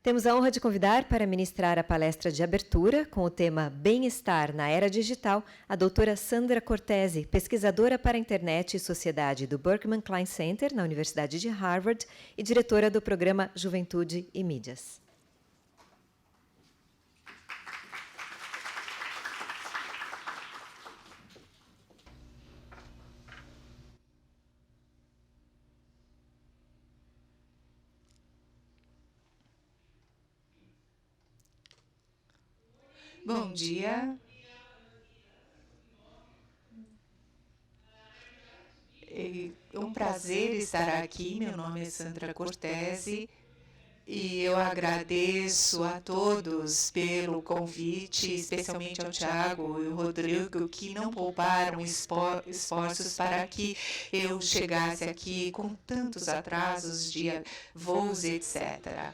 Temos a honra de convidar para ministrar a palestra de abertura com o tema Bem-estar na Era Digital, a doutora Sandra Cortese, pesquisadora para a Internet e Sociedade do Berkman Klein Center, na Universidade de Harvard, e diretora do programa Juventude e Mídias. Bom dia. É um prazer estar aqui. Meu nome é Sandra Cortese e eu agradeço a todos pelo convite, especialmente ao Tiago e ao Rodrigo, que não pouparam esforços para que eu chegasse aqui com tantos atrasos de voos, etc.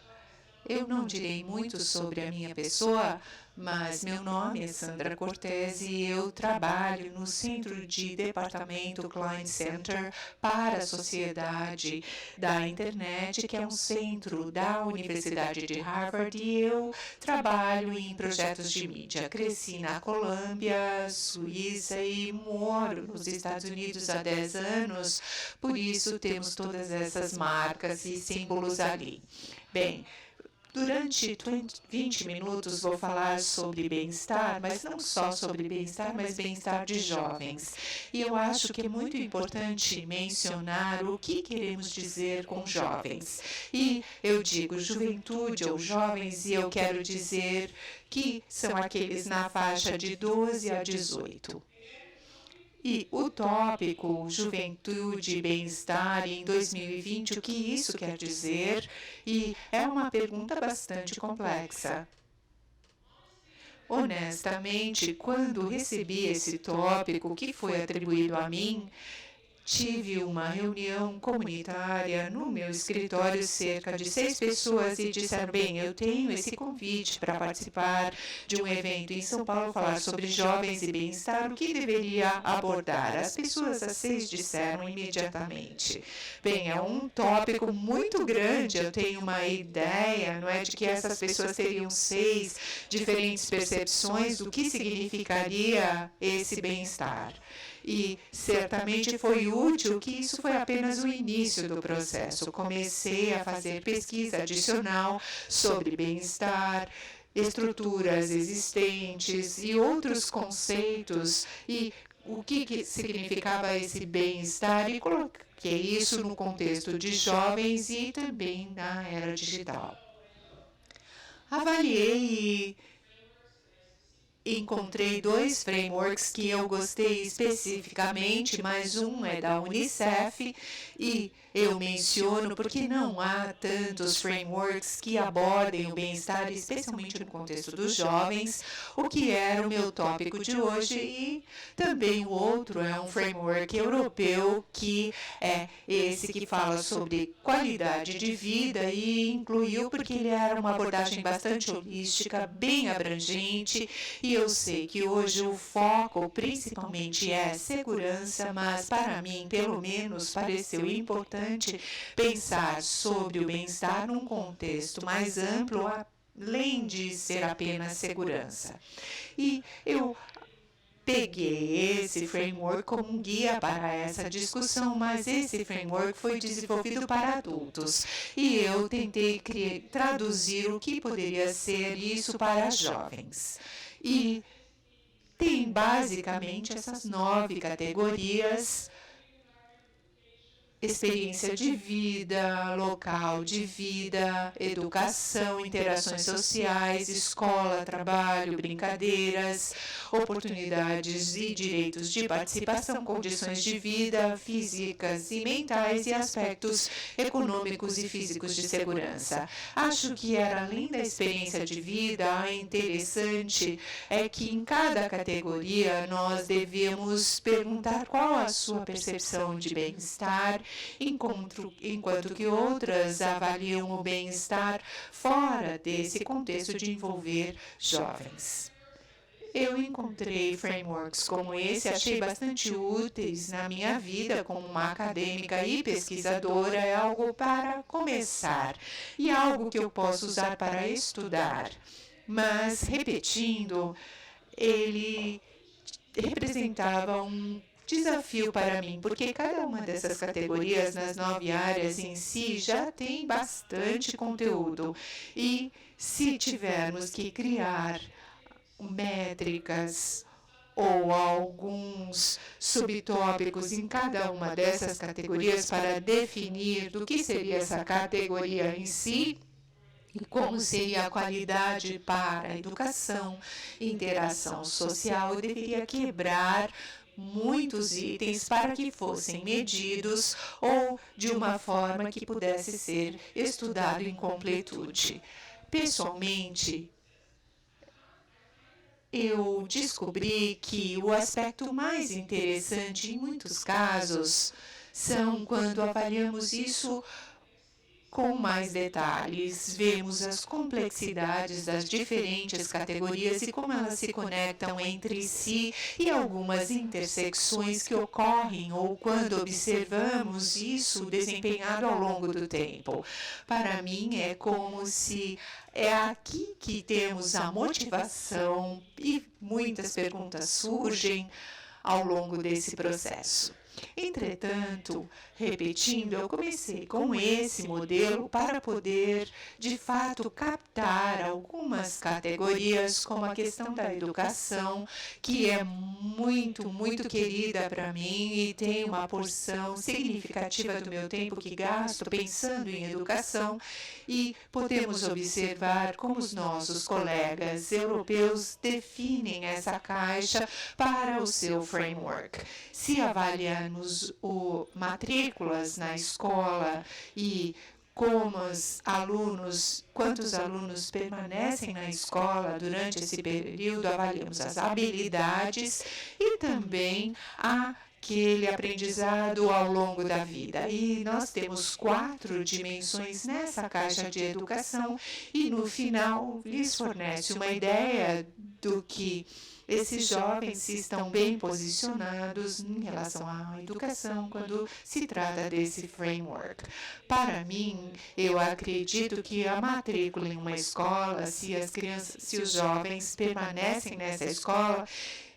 Eu não direi muito sobre a minha pessoa, mas meu nome é Sandra Cortese e eu trabalho no Centro de Departamento Klein Center para a Sociedade da Internet, que é um centro da Universidade de Harvard, e eu trabalho em projetos de mídia. Cresci na Colômbia, Suíça e moro nos Estados Unidos há 10 anos, por isso temos todas essas marcas e símbolos ali. Bem, durante 20 minutos vou falar sobre bem-estar, mas não só sobre bem-estar, mas bem-estar de jovens. E eu acho que é muito importante mencionar o que queremos dizer com jovens. E eu digo juventude ou jovens, e eu quero dizer que são aqueles na faixa de 12 a 18. E o tópico Juventude e Bem-Estar em 2020, o que isso quer dizer? E é uma pergunta bastante complexa. Honestamente, quando recebi esse tópico que foi atribuído a mim, tive uma reunião comunitária no meu escritório, cerca de 6 pessoas, e disseram, bem, eu tenho esse convite para participar de um evento em São Paulo, falar sobre jovens e bem-estar, o que deveria abordar? As pessoas, as 6, disseram imediatamente, bem, é um tópico muito grande, eu tenho uma ideia, não é, de que essas pessoas teriam 6 diferentes percepções do que significaria esse bem-estar. E certamente foi útil que isso foi apenas o início do processo. Comecei a fazer pesquisa adicional sobre bem-estar, estruturas existentes e outros conceitos, e o que significava esse bem-estar, e coloquei isso no contexto de jovens e também na era digital. Avaliei e encontrei 2 frameworks que eu gostei especificamente, mas um é da Unicef, e eu menciono porque não há tantos frameworks que abordem o bem-estar, especialmente no contexto dos jovens, o que era o meu tópico de hoje. E também o outro é um framework europeu, que é esse que fala sobre qualidade de vida, e incluiu porque ele era uma abordagem bastante holística, bem abrangente, e eu sei que hoje o foco principalmente é segurança, mas para mim, pelo menos, pareceu importante pensar sobre o bem-estar num contexto mais amplo, além de ser apenas segurança. E eu peguei esse framework como um guia para essa discussão, mas esse framework foi desenvolvido para adultos, e eu tentei traduzir o que poderia ser isso para jovens. E tem basicamente essas 9 categorias: experiência de vida, local de vida, educação, interações sociais, escola, trabalho, brincadeiras, oportunidades e direitos de participação, condições de vida físicas e mentais e aspectos econômicos e físicos de segurança. Acho que era além da experiência de vida, interessante é que em cada categoria nós devemos perguntar qual a sua percepção de bem-estar, enquanto que outras avaliam o bem-estar fora desse contexto de envolver jovens. Eu encontrei frameworks como esse, achei bastante úteis na minha vida como uma acadêmica e pesquisadora, é algo para começar e algo que eu posso usar para estudar. Mas, repetindo, ele representava um desafio para mim, porque cada uma dessas categorias nas 9 áreas em si já tem bastante conteúdo. E se tivermos que criar métricas ou alguns subtópicos em cada uma dessas categorias para definir do que seria essa categoria em si, e como seria a qualidade para a educação, interação social, eu deveria quebrar muitos itens para que fossem medidos ou de uma forma que pudesse ser estudado em completude. Pessoalmente, eu descobri que o aspecto mais interessante em muitos casos são quando avaliamos isso com mais detalhes, vemos as complexidades das diferentes categorias e como elas se conectam entre si e algumas intersecções que ocorrem ou quando observamos isso desempenhado ao longo do tempo. Para mim, é como se é aqui que temos a motivação e muitas perguntas surgem ao longo desse processo. Entretanto, repetindo, eu comecei com esse modelo para poder, de fato, captar algumas categorias, como a questão da educação, que é muito, muito querida para mim e tem uma porção significativa do meu tempo que gasto pensando em educação, e podemos observar como os nossos colegas europeus definem essa caixa para o seu framework. Se avaliarmos o matrículas na escola e quantos alunos permanecem na escola durante esse período, avaliamos as habilidades e também aquele aprendizado ao longo da vida. E nós temos 4 dimensões nessa caixa de educação e no final lhes fornece uma ideia do que esses jovens estão bem posicionados em relação à educação quando se trata desse framework. Para mim, eu acredito que a matrícula em uma escola, se os jovens permanecem nessa escola,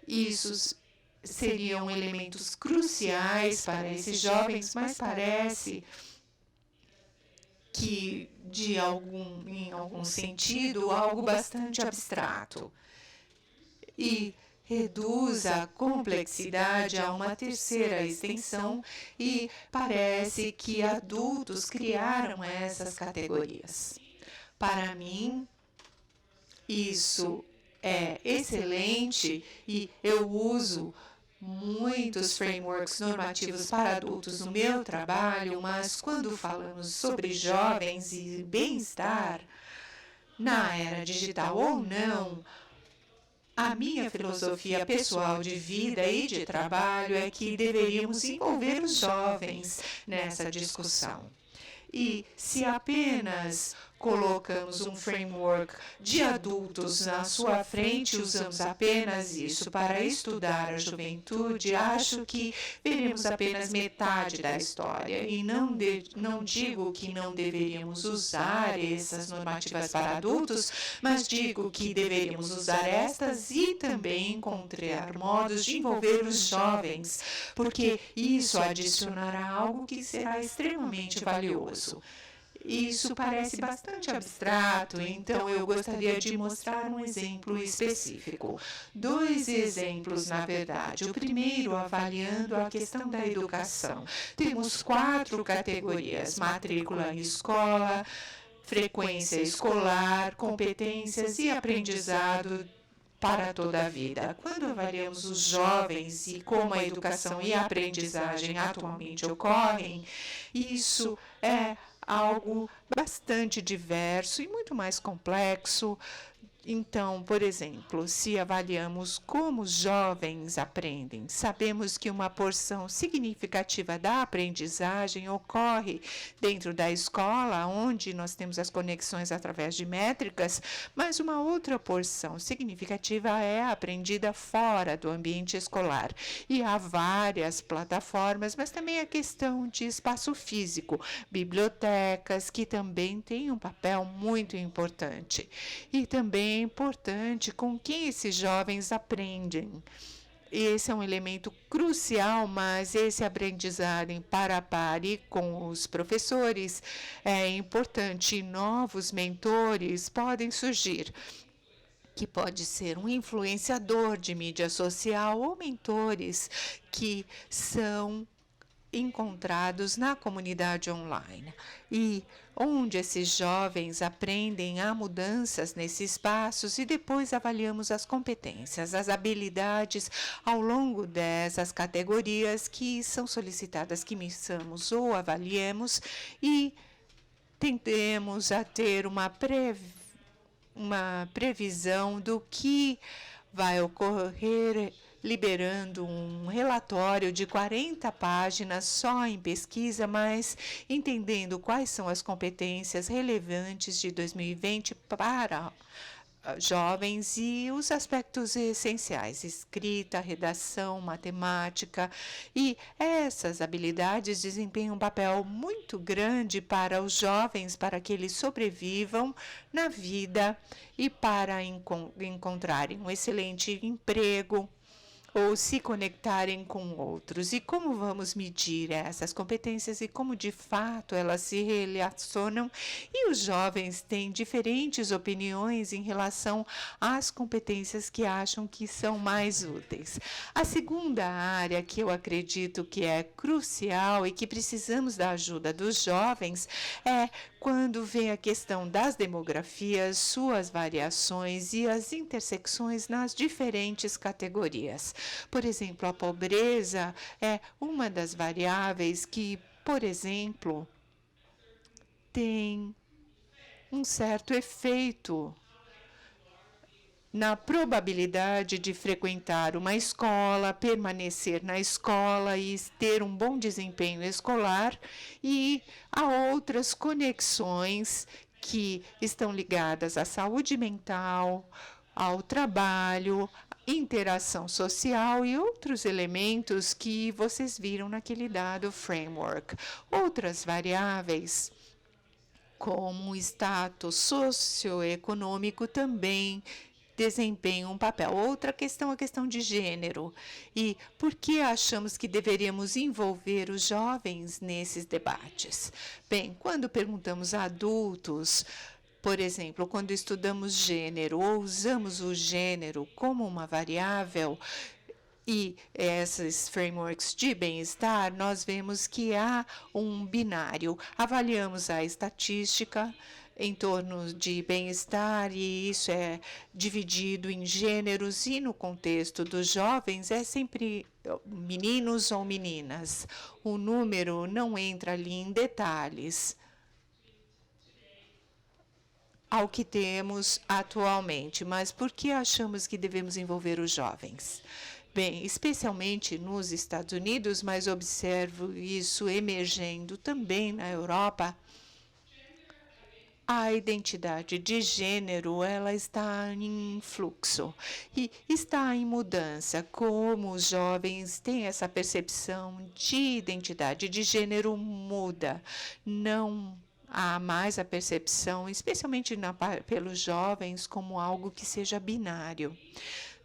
isso seriam elementos cruciais para esses jovens, mas parece que, em algum sentido, algo bastante abstrato. E reduz a complexidade a uma terceira extensão e parece que adultos criaram essas categorias. Para mim, isso é excelente e eu uso muitos frameworks normativos para adultos no meu trabalho, mas quando falamos sobre jovens e bem-estar, na era digital ou não, a minha filosofia pessoal de vida e de trabalho é que deveríamos envolver os jovens nessa discussão. E se apenas colocamos um framework de adultos na sua frente, usamos apenas isso para estudar a juventude, acho que veremos apenas metade da história. E não digo que não deveríamos usar essas normativas para adultos, mas digo que deveríamos usar estas e também encontrar modos de envolver os jovens, porque isso adicionará algo que será extremamente valioso. Isso parece bastante abstrato, então eu gostaria de mostrar um exemplo específico. 2 exemplos, na verdade. O primeiro, avaliando a questão da educação. Temos 4 categorias: matrícula em escola, frequência escolar, competências e aprendizado para toda a vida. Quando avaliamos os jovens e como a educação e a aprendizagem atualmente ocorrem, isso é algo bastante diverso e muito mais complexo Então, por exemplo, se avaliamos como os jovens aprendem, sabemos que uma porção significativa da aprendizagem ocorre dentro da escola, onde nós temos as conexões através de métricas, mas uma outra porção significativa é aprendida fora do ambiente escolar. E há várias plataformas, mas também a questão de espaço físico, bibliotecas, que também têm um papel muito importante. E também é importante com quem esses jovens aprendem. Esse é um elemento crucial, mas esse aprendizado em par a par e com os professores é importante. Novos mentores podem surgir, que pode ser um influenciador de mídia social ou mentores que são encontrados na comunidade online e onde esses jovens aprendem a mudanças nesses espaços e depois avaliamos as competências, as habilidades ao longo dessas categorias que são solicitadas que meçamos ou avaliemos e tendemos a ter uma previsão do que vai ocorrer, liberando um relatório de 40 páginas só em pesquisa, mas entendendo quais são as competências relevantes de 2020 para jovens e os aspectos essenciais, escrita, redação, matemática, e essas habilidades desempenham um papel muito grande para os jovens, para que eles sobrevivam na vida e para encontrarem um excelente emprego ou se conectarem com outros. E como vamos medir essas competências e como de fato elas se relacionam? E os jovens têm diferentes opiniões em relação às competências que acham que são mais úteis. A segunda área que eu acredito que é crucial e que precisamos da ajuda dos jovens é quando vem a questão das demografias, suas variações e as intersecções nas diferentes categorias. Por exemplo, a pobreza é uma das variáveis que, por exemplo, tem um certo efeito na probabilidade de frequentar uma escola, permanecer na escola e ter um bom desempenho escolar, e há outras conexões que estão ligadas à saúde mental, ao trabalho, interação social e outros elementos que vocês viram naquele dado framework. Outras variáveis, como o status socioeconômico, também desempenham um papel. Outra questão, a questão de gênero. E por que achamos que deveríamos envolver os jovens nesses debates? Bem, quando perguntamos a adultos, por exemplo, quando estudamos gênero ou usamos o gênero como uma variável, e esses frameworks de bem-estar, nós vemos que há um binário. Avaliamos a estatística em torno de bem-estar, e isso é dividido em gêneros, e no contexto dos jovens é sempre meninos ou meninas. O número não entra ali em detalhes ao que temos atualmente, mas por que achamos que devemos envolver os jovens? Bem, especialmente nos Estados Unidos, mas observo isso emergendo também na Europa, a identidade de gênero, ela está em fluxo e está em mudança. Como os jovens têm essa percepção de identidade de gênero muda, não há mais a percepção, especialmente pelos jovens, como algo que seja binário.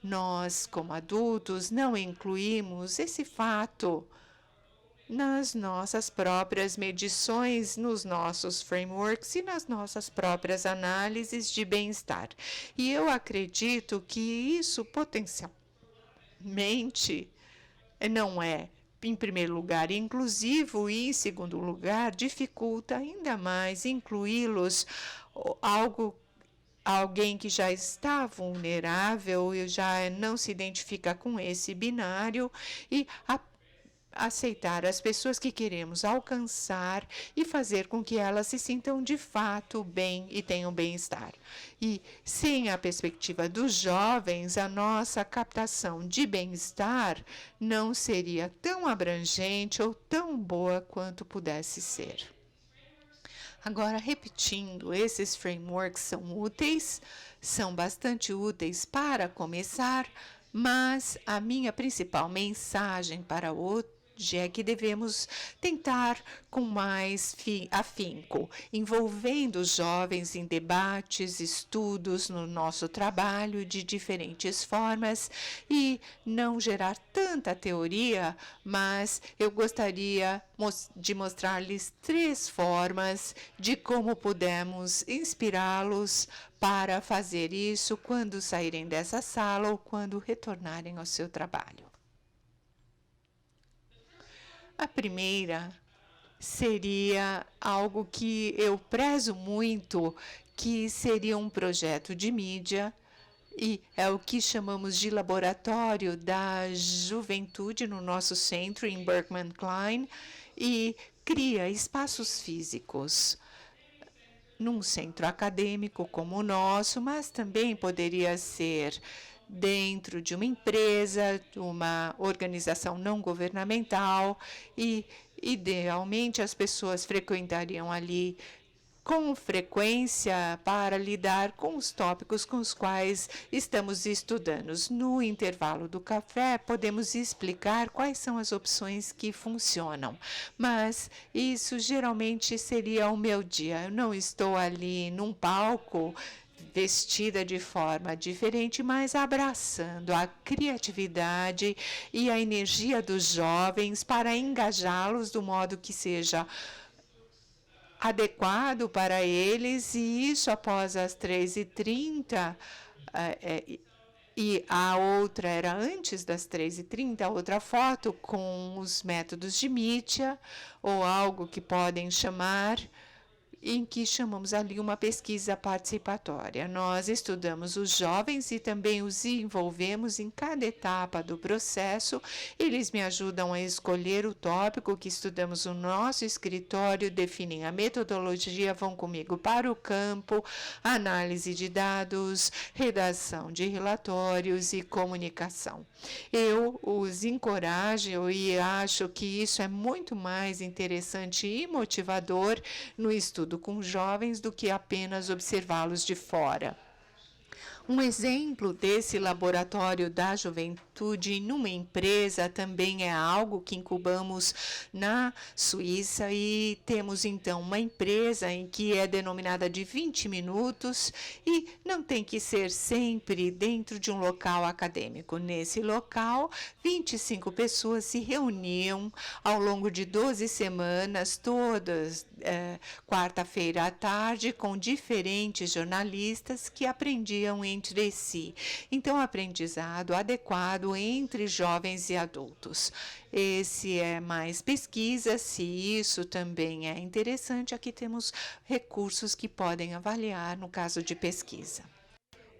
Nós, como adultos, não incluímos esse fato nas nossas próprias medições, nos nossos frameworks e nas nossas próprias análises de bem-estar. E eu acredito que isso potencialmente não é, em primeiro lugar, inclusivo, e, em segundo lugar, dificulta ainda mais incluí-los alguém que já está vulnerável e já não se identifica com esse binário, e aceitar as pessoas que queremos alcançar e fazer com que elas se sintam de fato bem e tenham bem-estar. E sem a perspectiva dos jovens, a nossa captação de bem-estar não seria tão abrangente ou tão boa quanto pudesse ser. Agora, repetindo, esses frameworks são úteis, são bastante úteis para começar, mas a minha principal mensagem para hoje é que devemos tentar com mais afinco, envolvendo os jovens em debates, estudos no nosso trabalho de diferentes formas e não gerar tanta teoria, mas eu gostaria de mostrar-lhes 3 formas de como podemos inspirá-los para fazer isso quando saírem dessa sala ou quando retornarem ao seu trabalho. A primeira seria algo que eu prezo muito, que seria um projeto de mídia, e é o que chamamos de Laboratório da Juventude no nosso centro, em Berkman Klein, e cria espaços físicos num centro acadêmico como o nosso, mas também poderia ser dentro de uma empresa, uma organização não governamental, e idealmente as pessoas frequentariam ali com frequência para lidar com os tópicos com os quais estamos estudando. No intervalo do café, podemos explicar quais são as opções que funcionam, mas isso geralmente seria o meu dia. Eu não estou ali num palco vestida de forma diferente, mas abraçando a criatividade e a energia dos jovens para engajá-los do modo que seja adequado para eles, e isso após as 3h30, e a outra era antes das 3h30, a outra foto com os métodos de mídia, ou algo que podem chamar, em que chamamos ali uma pesquisa participatória. Nós estudamos os jovens e também os envolvemos em cada etapa do processo. Eles me ajudam a escolher o tópico que estudamos no nosso escritório, definem a metodologia, vão comigo para o campo, análise de dados, redação de relatórios e comunicação. Eu os encorajo e acho que isso é muito mais interessante e motivador no estudo com jovens do que apenas observá-los de fora. Um exemplo desse laboratório da juventude numa empresa também é algo que incubamos na Suíça, e temos então uma empresa em que é denominada de 20 minutos e não tem que ser sempre dentro de um local acadêmico. Nesse local, 25 pessoas se reuniam ao longo de 12 semanas, todas quarta-feira à tarde, com diferentes jornalistas que aprendiam entre si. Então, aprendizado adequado entre jovens e adultos. Esse é mais pesquisa. Se isso também é interessante, aqui temos recursos que podem avaliar no caso de pesquisa.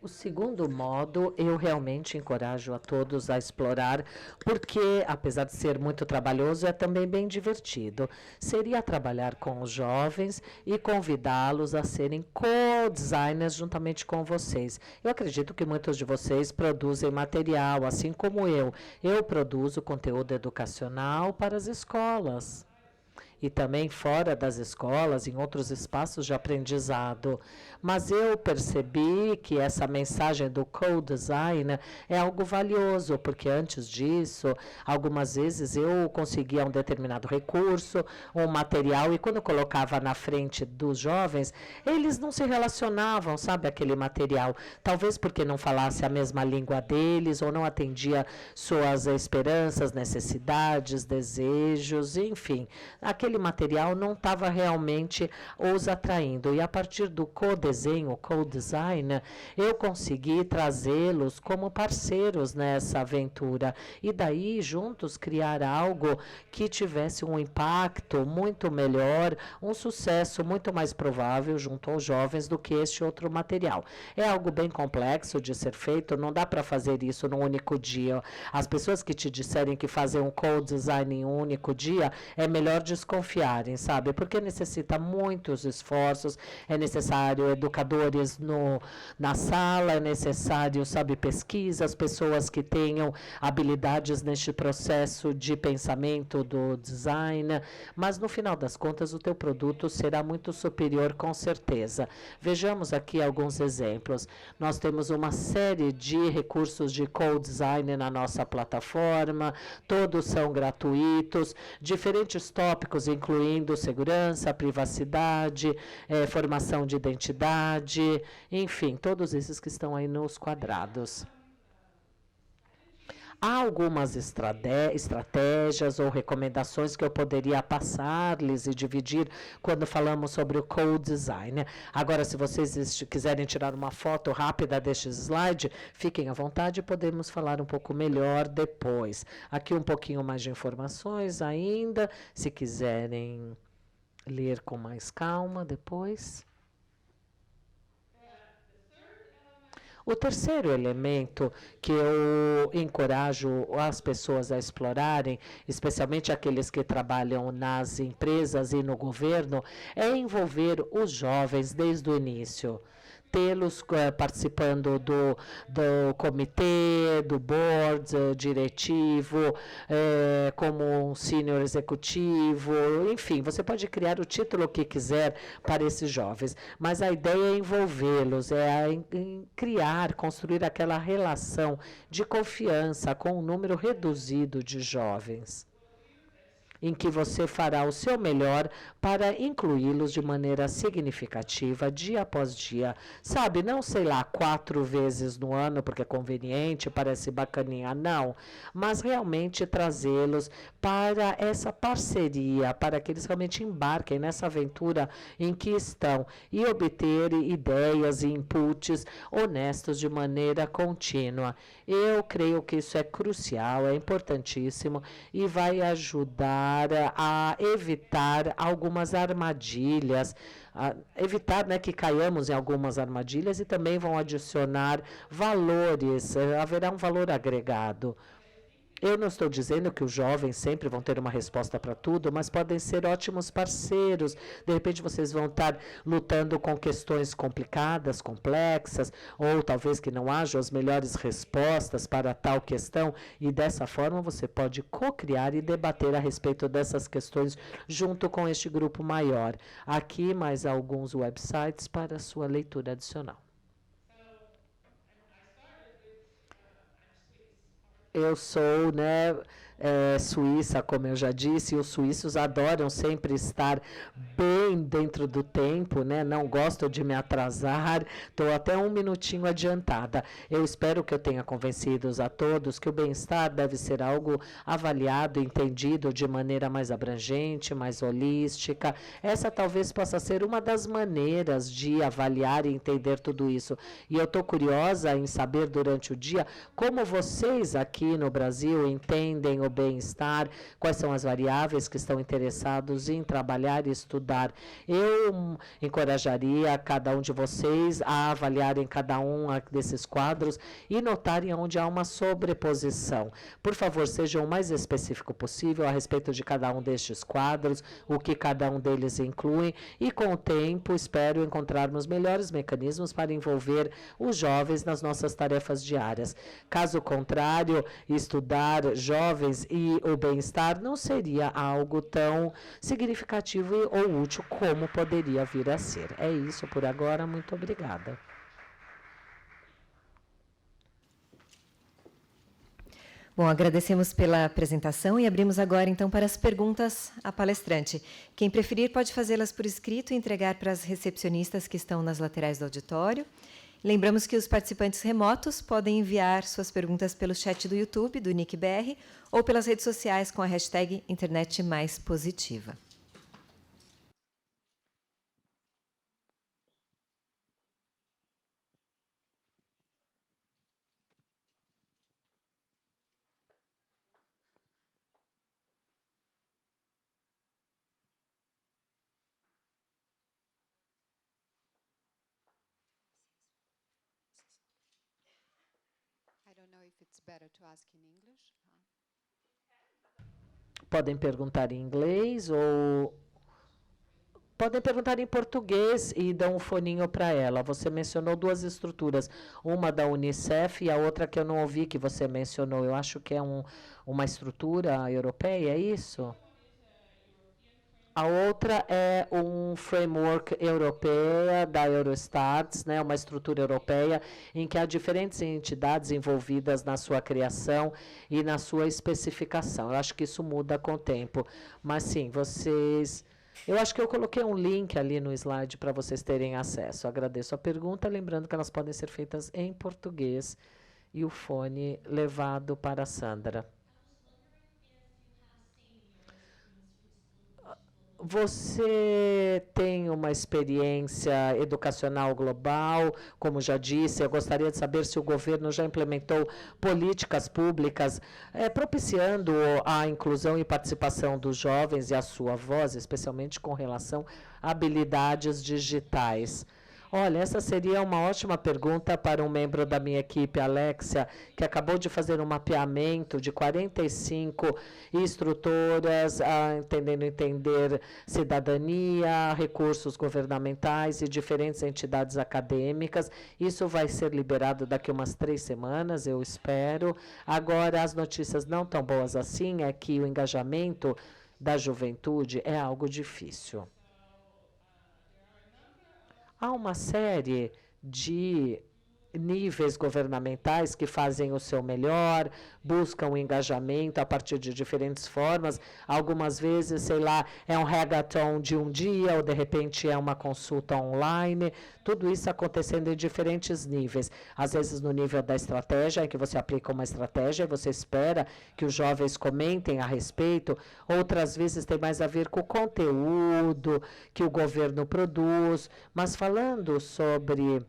O segundo modo, eu realmente encorajo a todos a explorar, porque, apesar de ser muito trabalhoso, é também bem divertido. Seria trabalhar com os jovens e convidá-los a serem co-designers juntamente com vocês. Eu acredito que muitos de vocês produzem material, assim como eu. Eu produzo conteúdo educacional para as escolas. E também fora das escolas, em outros espaços de aprendizado. Mas eu percebi que essa mensagem do co-design é algo valioso, porque antes disso, algumas vezes eu conseguia um determinado recurso, um material, e quando eu colocava na frente dos jovens, eles não se relacionavam, sabe, aquele material. Talvez porque não falasse a mesma língua deles, ou não atendia suas esperanças, necessidades, desejos, enfim. Aquele aquele material não estava realmente os atraindo. E a partir do co-desenho, co-design, eu consegui trazê-los como parceiros nessa aventura. E daí, juntos, criar algo que tivesse um impacto muito melhor, um sucesso muito mais provável junto aos jovens do que este outro material. É algo bem complexo de ser feito, não dá para fazer isso num único dia. As pessoas que te disserem que fazer um co-design em um único dia, é melhor desconfiarem, sabe? Porque necessita muitos esforços, é necessário educadores na sala, é necessário, sabe, pesquisas, pessoas que tenham habilidades neste processo de pensamento do design, mas no final das contas o teu produto será muito superior com certeza. Vejamos aqui alguns exemplos. Nós temos uma série de recursos de co-design na nossa plataforma, todos são gratuitos, diferentes tópicos incluindo segurança, privacidade, formação de identidade, enfim, todos esses que estão aí nos quadrados. Há algumas estratégias ou recomendações que eu poderia passar-lhes e dividir quando falamos sobre o co-design. Agora, se vocês quiserem tirar uma foto rápida deste slide, fiquem à vontade, podemos falar um pouco melhor depois. Aqui um pouquinho mais de informações ainda, se quiserem ler com mais calma depois. O terceiro elemento que eu encorajo as pessoas a explorarem, especialmente aqueles que trabalham nas empresas e no governo, é envolver os jovens desde o início. Tê-los participando do comitê, do board diretivo, como um senior executivo, enfim, você pode criar o título que quiser para esses jovens, mas a ideia é envolvê-los, criar, construir aquela relação de confiança com um número reduzido de jovens, em que você fará o seu melhor para incluí-los de maneira significativa, dia após dia. Sabe, não sei lá, 4 vezes no ano, porque é conveniente, parece bacaninha, não. Mas realmente trazê-los para essa parceria, para que eles realmente embarquem nessa aventura em que estão e obter ideias e inputs honestos de maneira contínua. Eu creio que isso é crucial, é importantíssimo e vai ajudar a evitar algumas armadilhas, evitar, né, que caiamos em algumas armadilhas e também vão adicionar valores, haverá um valor agregado. Eu não estou dizendo que os jovens sempre vão ter uma resposta para tudo, mas podem ser ótimos parceiros. De repente, vocês vão estar lutando com questões complicadas, complexas, ou talvez que não haja as melhores respostas para tal questão, e dessa forma você pode co-criar e debater a respeito dessas questões junto com este grupo maior. Aqui, mais alguns websites para sua leitura adicional. Eu sou, né, suíça, como eu já disse, e os suíços adoram sempre estar bem dentro do tempo, né? Não gosto de me atrasar, estou até um minutinho adiantada. Eu espero que eu tenha convencido a todos que o bem-estar deve ser algo avaliado, entendido de maneira mais abrangente, mais holística. Essa talvez possa ser uma das maneiras de avaliar e entender tudo isso. E eu estou curiosa em saber durante o dia como vocês aqui no Brasil entendem o bem-estar, quais são as variáveis que estão interessados em trabalhar e estudar. Eu encorajaria cada um de vocês a avaliarem cada um desses quadros e notarem onde há uma sobreposição. Por favor, sejam o mais específico possível a respeito de cada um destes quadros, o que cada um deles inclui, e com o tempo espero encontrarmos melhores mecanismos para envolver os jovens nas nossas tarefas diárias. Caso contrário, estudar jovens e o bem-estar não seria algo tão significativo ou útil como poderia vir a ser. É isso por agora. Muito obrigada. Bom, agradecemos pela apresentação e abrimos agora, então, para as perguntas à palestrante. Quem preferir pode fazê-las por escrito e entregar para as recepcionistas que estão nas laterais do auditório. Lembramos que os participantes remotos podem enviar suas perguntas pelo chat do YouTube, do NICBR, ou pelas redes sociais com a hashtag InternetMaisPositiva. Podem perguntar em inglês ou podem perguntar em português e dão um foninho para ela. Você mencionou duas estruturas, uma da Unicef e a outra que eu não ouvi que você mencionou. Eu acho que é uma estrutura europeia, é isso? A outra é um framework europeia da Eurostat, né, uma estrutura europeia em que há diferentes entidades envolvidas na sua criação e na sua especificação. Eu acho que isso muda com o tempo. Mas sim, vocês... Eu acho que eu coloquei um link ali no slide para vocês terem acesso. Agradeço a pergunta, lembrando que elas podem ser feitas em português e o fone levado para a Sandra. Você tem uma experiência educacional global, como já disse, eu gostaria de saber se o governo já implementou políticas públicas propiciando a inclusão e participação dos jovens e a sua voz, especialmente com relação a habilidades digitais. Olha, essa seria uma ótima pergunta para um membro da minha equipe, Alexia, que acabou de fazer um mapeamento de 45 instrutoras, entendendo entender cidadania, recursos governamentais e diferentes entidades acadêmicas. Isso vai ser liberado daqui umas 3 semanas, eu espero. Agora, as notícias não tão boas assim é que o engajamento da juventude é algo difícil. Há uma série de níveis governamentais que fazem o seu melhor, buscam o engajamento a partir de diferentes formas. Algumas vezes, sei lá, é um hackathon de um dia, ou de repente é uma consulta online. Tudo isso acontecendo em diferentes níveis. Às vezes no nível da estratégia, em que você aplica uma estratégia e você espera que os jovens comentem a respeito. Outras vezes tem mais a ver com o conteúdo que o governo produz. Mas falando sobre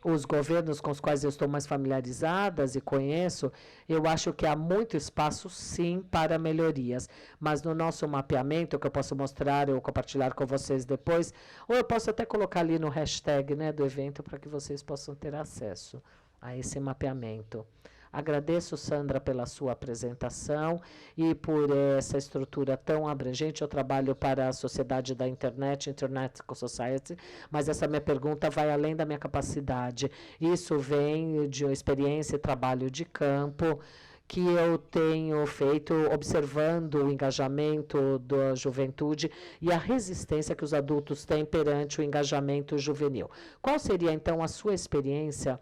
os governos com os quais eu estou mais familiarizadas e conheço, eu acho que há muito espaço, sim, para melhorias. Mas no nosso mapeamento, que eu posso mostrar ou compartilhar com vocês depois, ou eu posso até colocar ali no hashtag, né, do evento para que vocês possam ter acesso a esse mapeamento. Agradeço, Sandra, pela sua apresentação e por essa estrutura tão abrangente. Eu trabalho para a Sociedade da Internet, Internet Society, mas essa minha pergunta vai além da minha capacidade. Isso vem de uma experiência e trabalho de campo que eu tenho feito observando o engajamento da juventude e a resistência que os adultos têm perante o engajamento juvenil. Qual seria, então, a sua experiência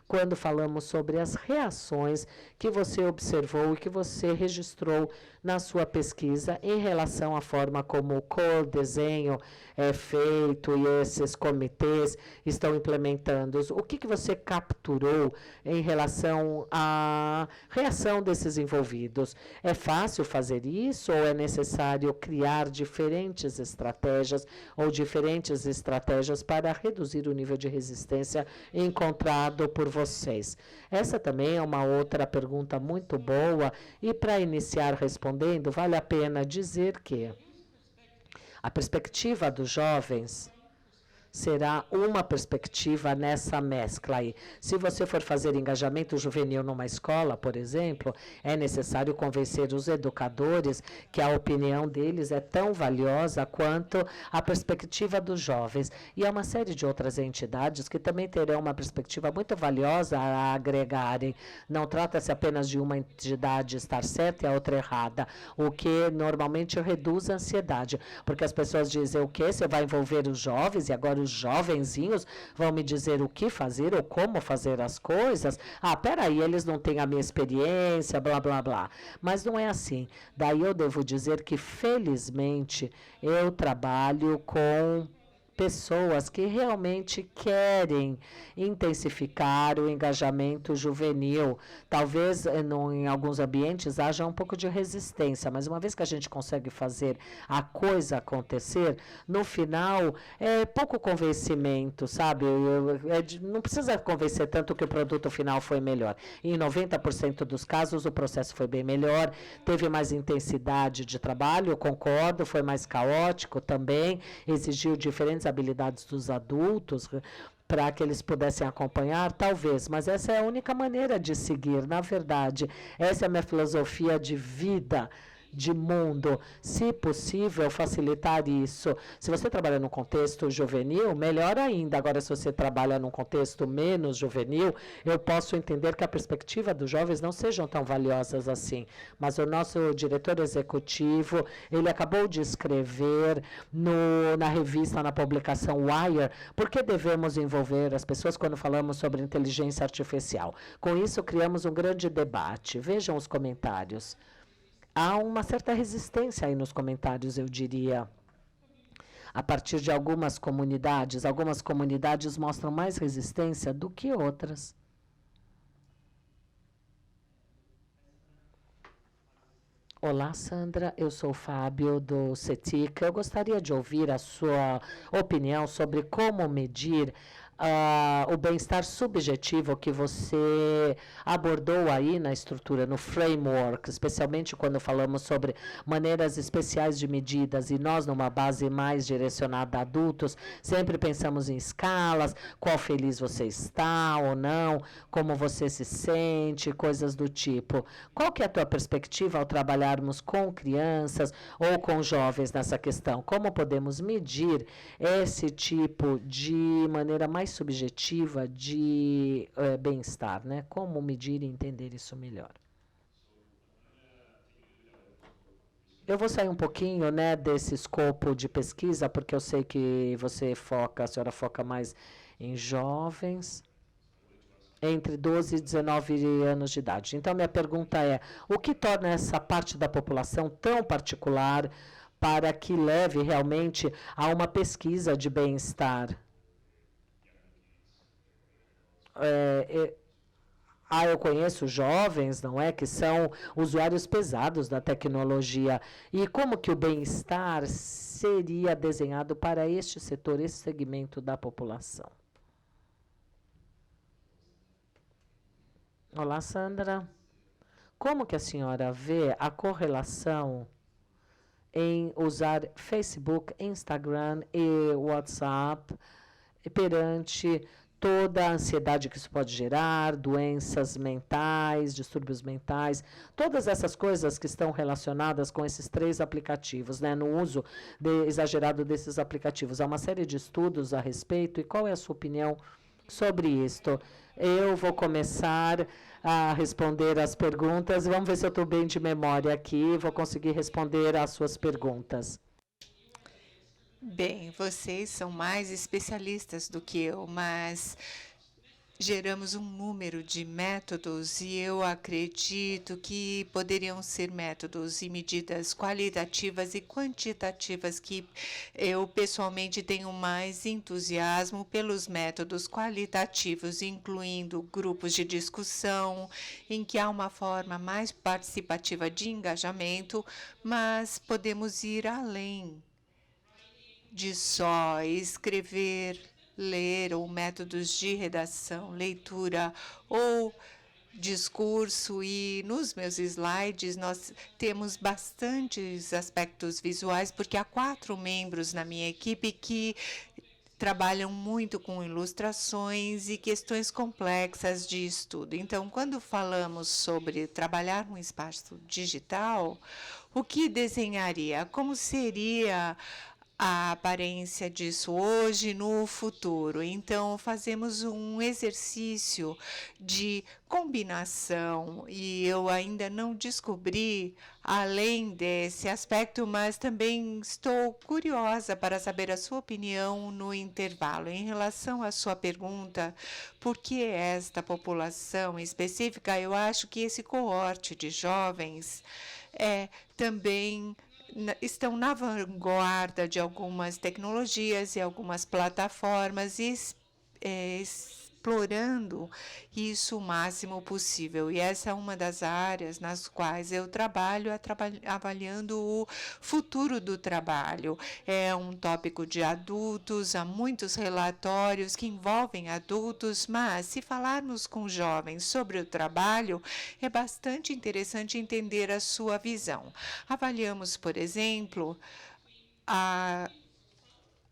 quando falamos sobre as reações que você observou e que você registrou na sua pesquisa em relação à forma como o co-desenho é feito e esses comitês estão implementando? O que você capturou em relação à reação desses envolvidos? É fácil fazer isso ou é necessário criar diferentes estratégias ou diferentes estratégias para reduzir o nível de resistência encontrado por vocês? Essa também é uma outra pergunta muito boa e para iniciar respondendo, vale a pena dizer que a perspectiva dos jovens será uma perspectiva nessa mescla aí. Se você for fazer engajamento juvenil numa escola, por exemplo, é necessário convencer os educadores que a opinião deles é tão valiosa quanto a perspectiva dos jovens. E há uma série de outras entidades que também terão uma perspectiva muito valiosa a agregarem. Não trata-se apenas de uma entidade estar certa e a outra errada, o que normalmente reduz a ansiedade, porque as pessoas dizem o quê? Você vai envolver os jovens e agora os jovenzinhos vão me dizer o que fazer ou como fazer as coisas. Peraí, eles não têm a minha experiência, blá, blá, blá. Mas não é assim. Daí eu devo dizer que, felizmente, eu trabalho com pessoas que realmente querem intensificar o engajamento juvenil. Talvez em alguns ambientes haja um pouco de resistência, mas uma vez que a gente consegue fazer a coisa acontecer, no final é pouco convencimento, sabe? Não precisa convencer tanto que o produto final foi melhor. Em 90% dos casos o processo foi bem melhor, teve mais intensidade de trabalho, eu concordo, foi mais caótico também, exigiu diferentes habilidades dos adultos, para que eles pudessem acompanhar? Talvez, mas essa é a única maneira de seguir. Na verdade, essa é a minha filosofia de vida, de mundo. Se possível, facilitar isso. Se você trabalha num contexto juvenil, melhor ainda. Agora, se você trabalha num contexto menos juvenil, eu posso entender que a perspectiva dos jovens não sejam tão valiosas assim. Mas o nosso diretor executivo, ele acabou de escrever na revista, na publicação Wire, por que devemos envolver as pessoas quando falamos sobre inteligência artificial. Com isso, criamos um grande debate. Vejam os comentários. Há uma certa resistência aí nos comentários, eu diria. A partir de algumas comunidades mostram mais resistência do que outras. Olá, Sandra. Eu sou o Fábio, do CETIC. Eu gostaria de ouvir a sua opinião sobre como medir o bem-estar subjetivo que você abordou aí na estrutura, no framework, especialmente quando falamos sobre maneiras especiais de medidas, e nós, numa base mais direcionada a adultos, sempre pensamos em escalas, qual feliz você está ou não, como você se sente, coisas do tipo. Qual que é a tua perspectiva ao trabalharmos com crianças ou com jovens nessa questão? Como podemos medir esse tipo de maneira mais subjetiva de bem-estar, né? Como medir e entender isso melhor? Eu vou sair um pouquinho, né, desse escopo de pesquisa, porque eu sei que a senhora foca mais em jovens entre 12 e 19 anos de idade. Então, minha pergunta é, o que torna essa parte da população tão particular para que leve realmente a uma pesquisa de bem-estar? Eu conheço jovens, não é, que são usuários pesados da tecnologia. E como que o bem-estar seria desenhado para este setor, esse segmento da população? Olá, Sandra. Como que a senhora vê a correlação em usar Facebook, Instagram e WhatsApp perante toda a ansiedade que isso pode gerar, doenças mentais, distúrbios mentais, todas essas coisas que estão relacionadas com esses 3 aplicativos, né, no uso exagerado desses aplicativos? Há uma série de estudos a respeito, e qual é a sua opinião sobre isto? Eu vou começar a responder as perguntas. Vamos ver se eu estou bem de memória aqui, vou conseguir responder às suas perguntas. Bem, vocês são mais especialistas do que eu, mas geramos um número de métodos e eu acredito que poderiam ser métodos e medidas qualitativas e quantitativas, que eu pessoalmente tenho mais entusiasmo pelos métodos qualitativos, incluindo grupos de discussão, em que há uma forma mais participativa de engajamento, mas podemos ir além de só escrever, ler, ou métodos de redação, leitura ou discurso. E nos meus slides nós temos bastantes aspectos visuais, porque há 4 membros na minha equipe que trabalham muito com ilustrações e questões complexas de estudo. Então, quando falamos sobre trabalhar no espaço digital, o que desenharia? Como seria a aparência disso hoje, no futuro? Então, fazemos um exercício de combinação, e eu ainda não descobri além desse aspecto, mas também estou curiosa para saber a sua opinião no intervalo. Em relação à sua pergunta, por que esta população específica? Eu acho que esse coorte de jovens também estão na vanguarda de algumas tecnologias e algumas plataformas, e explorando isso o máximo possível. E essa é uma das áreas nas quais eu trabalho, avaliando o futuro do trabalho. É um tópico de adultos, há muitos relatórios que envolvem adultos, mas se falarmos com jovens sobre o trabalho, é bastante interessante entender a sua visão. Avaliamos, por exemplo,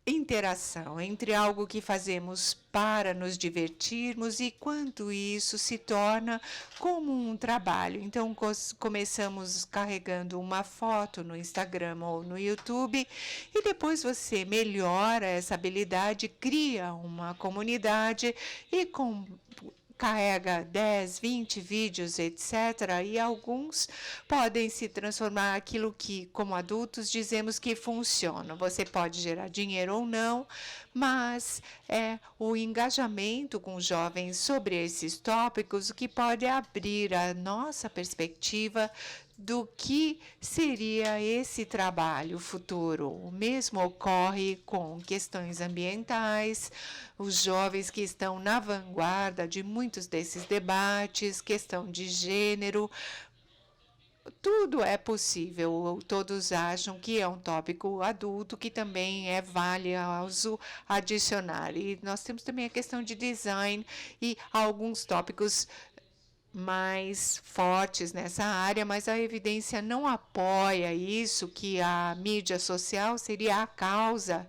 interação entre algo que fazemos para nos divertirmos e quanto isso se torna como um trabalho. Então, começamos carregando uma foto no Instagram ou no YouTube e depois você melhora essa habilidade, cria uma comunidade e carrega 10, 20 vídeos, etc. E alguns podem se transformar aquilo que, como adultos, dizemos que funciona. Você pode gerar dinheiro ou não, mas é o engajamento com jovens sobre esses tópicos o que pode abrir a nossa perspectiva do que seria esse trabalho futuro. O mesmo ocorre com questões ambientais, os jovens que estão na vanguarda de muitos desses debates, questão de gênero. Tudo é possível, todos acham que é um tópico adulto que também é valioso adicionar. E nós temos também a questão de design e alguns tópicos mais fortes nessa área, mas a evidência não apoia isso, que a mídia social seria a causa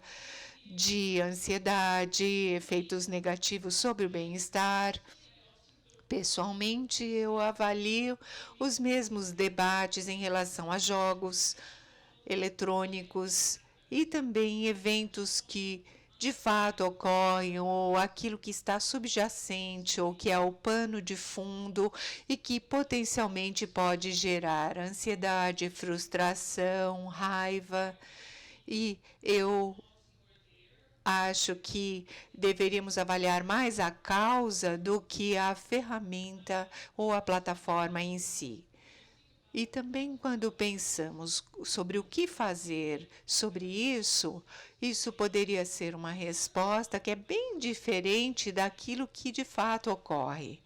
de ansiedade, efeitos negativos sobre o bem-estar. Pessoalmente, eu avalio os mesmos debates em relação a jogos eletrônicos e também eventos que de fato ocorrem, ou aquilo que está subjacente, ou que é o pano de fundo e que potencialmente pode gerar ansiedade, frustração, raiva. E eu acho que deveríamos avaliar mais a causa do que a ferramenta ou a plataforma em si. E também quando pensamos sobre o que fazer sobre isso, isso poderia ser uma resposta que é bem diferente daquilo que de fato ocorre.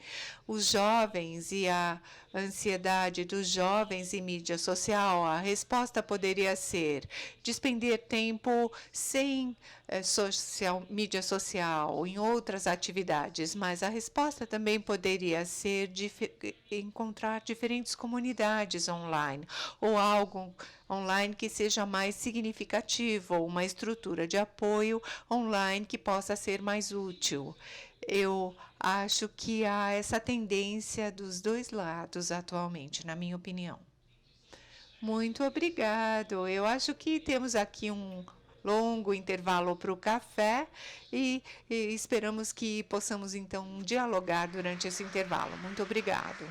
Os jovens e a ansiedade dos jovens em mídia social, a resposta poderia ser despender tempo sem mídia social, em outras atividades, mas a resposta também poderia ser encontrar diferentes comunidades online, ou algo online que seja mais significativo, ou uma estrutura de apoio online que possa ser mais útil. Eu acho que há essa tendência dos dois lados atualmente, na minha opinião. Muito obrigado. Eu acho que temos aqui um longo intervalo para o café e esperamos que possamos, então, dialogar durante esse intervalo. Muito obrigado.